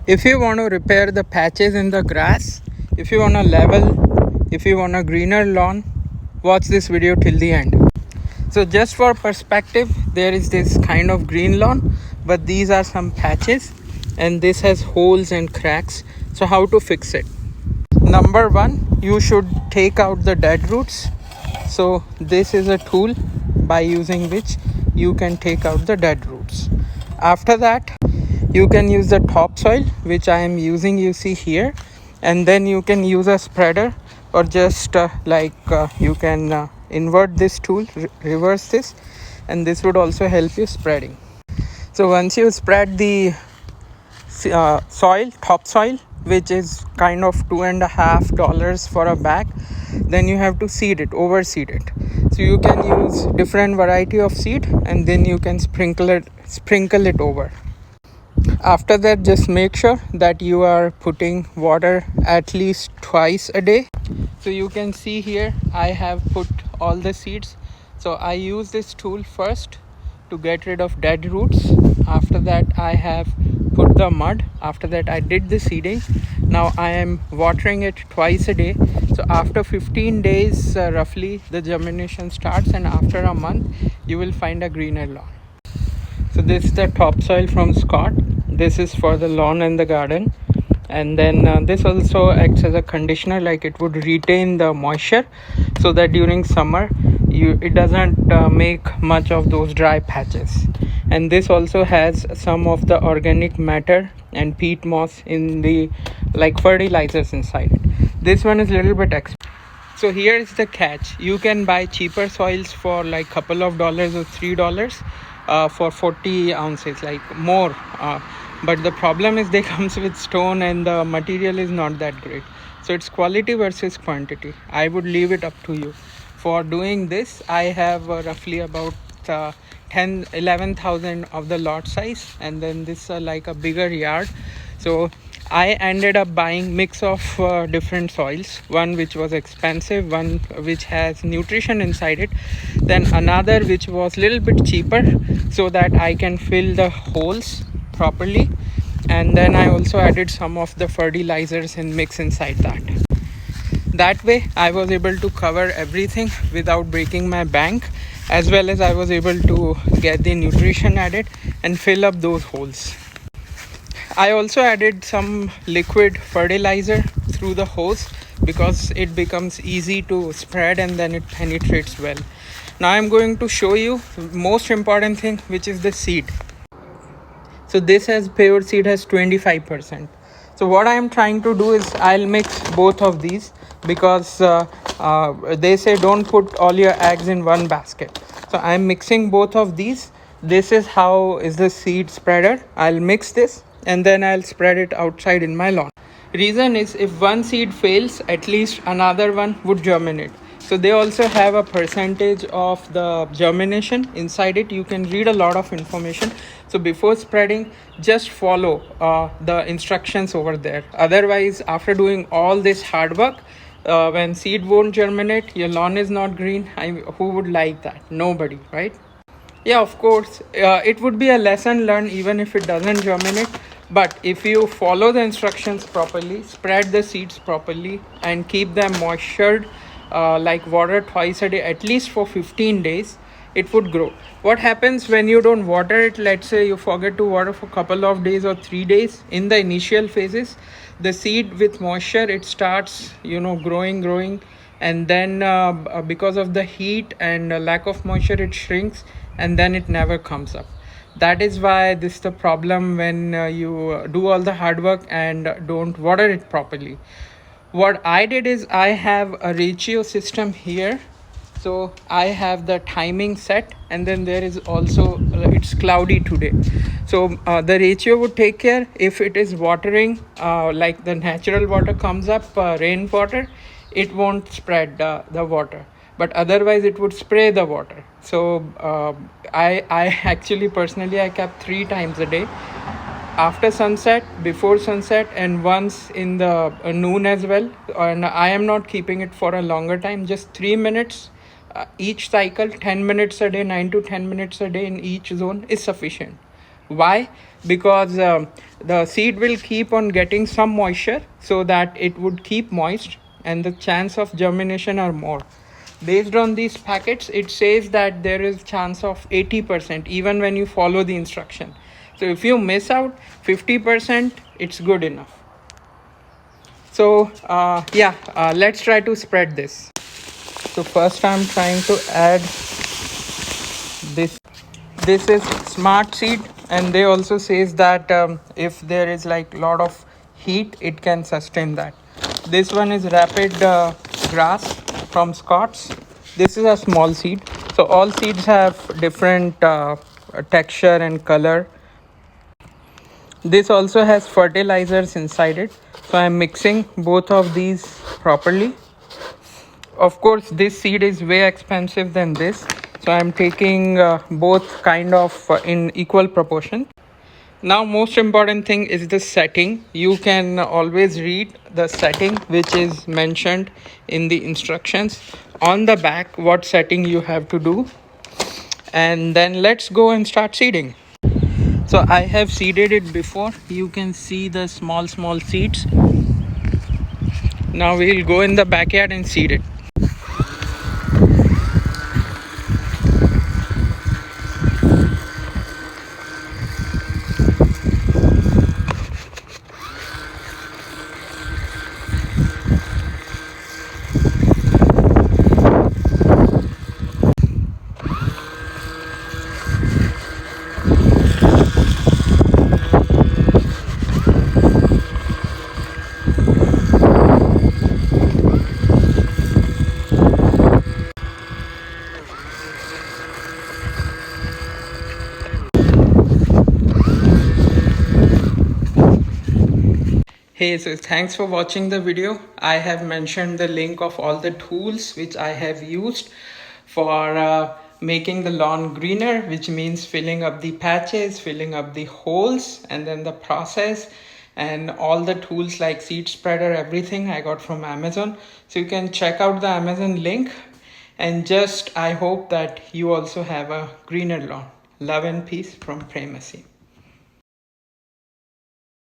If you want to repair the patches in the grass, if you want to level, if you want a greener lawn, watch this video till the end. So just for perspective, there is this kind of green lawn, but these are some patches and this has holes and cracks. So how to fix it? Number one, you should take out the dead roots. So this is a tool by using which you can take out the dead roots. After that, you can use the topsoil, which I am using, you see here, and then you can use a spreader or just you can invert this tool, reverse this, and this would also help you spreading. So once you spread the topsoil, which is kind of $2.50 for a bag, then you have to overseed it. So you can use different variety of seed and then you can sprinkle it over. After that, just make sure that you are putting water at least twice a day. So you can see here I have put all the seeds. So I use this tool first to get rid of dead roots. After that, I have put the mud. After that, I did the seeding. Now I am watering it twice a day. So after 15 days roughly, the germination starts, and after a month you will find a greener lawn. So this is the topsoil from Scott. This is for the lawn and the garden. And then this also acts as a conditioner, like it would retain the moisture so that during summer it doesn't make much of those dry patches. And this also has some of the organic matter and peat moss in the fertilizers inside it. This one is a little bit expensive. So here is the catch. You can buy cheaper soils for like couple of dollars or $3 for 40 ounces, like more. But the problem is they comes with stone and the material is not that great. So it's quality versus quantity. I would leave it up to you. For doing this, I have roughly about 11,000 of the lot size, and then this like a bigger yard. So I ended up buying mix of different soils, one which was expensive, one which has nutrition inside it, then another which was little bit cheaper so that I can fill the holes properly, and then I also added some of the fertilizers and mix inside that. That way I was able to cover everything without breaking my bank, as well as I was able to get the nutrition added and fill up those holes. I also added some liquid fertilizer through the hose because it becomes easy to spread and then it penetrates well. Now I'm going to show you the most important thing, which is the seed. So this has pure seed has 25%. So what I am trying to do is I'll mix both of these because they say don't put all your eggs in one basket. So I'm mixing both of these. This is how is the seed spreader. I'll mix this and then I'll spread it outside in my lawn. Reason is if one seed fails, at least another one would germinate. So they also have a percentage of the germination inside it. You can read a lot of information. So before spreading, just follow the instructions over there. Otherwise, after doing all this hard work, when seed won't germinate, your lawn is not green. Who would like that? Nobody, right? Yeah, of course, it would be a lesson learned even if it doesn't germinate. But if you follow the instructions properly, spread the seeds properly, and keep them moistured, like water twice a day, at least for 15 days, it would grow. What happens when you don't water it? Let's say you forget to water for a couple of days or 3 days. In the initial phases, the seed with moisture, it starts, growing. And then because of the heat and lack of moisture, it shrinks and then it never comes up. That is why this is the problem when you do all the hard work and don't water it properly. What I did is I have a ratio system here. So I have the timing set, and then there is also it's cloudy today. So the ratio would take care if it is watering like the natural water comes up, rainwater, it won't spread the water, but otherwise it would spray the water. So I actually personally I kept 3 times a day, after sunset, before sunset, and once in the noon as well. And I am not keeping it for a longer time, just 3 minutes each cycle. 10 minutes a day, 9 to 10 minutes a day in each zone is sufficient. Why? Because the seed will keep on getting some moisture so that it would keep moist and the chance of germination are more. Based on these packets, it says that there is chance of 80% even when you follow the instruction. So if you miss out 50%, it's good enough. So let's try to spread this. So first I'm trying to add this. This is smart seed, and they also says that if there is like lot of heat, it can sustain that. This one is rapid grass from Scott's. This is a small seed. So all seeds have different texture and color. This also has fertilizers inside it, so I'm mixing both of these properly. Of course, this seed is way expensive than this, so I'm taking both kind of in equal proportion. Now most important thing is the setting. You can always read the setting which is mentioned in the instructions on the back, what setting you have to do. And then let's go and start seeding. So I have seeded it before. You can see the small seeds. Now we'll go in the backyard and seed it. Hey, so thanks for watching the video. I have mentioned the link of all the tools which I have used for making the lawn greener, which means filling up the patches, filling up the holes, and then the process and all the tools like seed spreader, everything I got from Amazon. So you can check out the Amazon link, and just I hope that you also have a greener lawn. Love and peace from Primacy.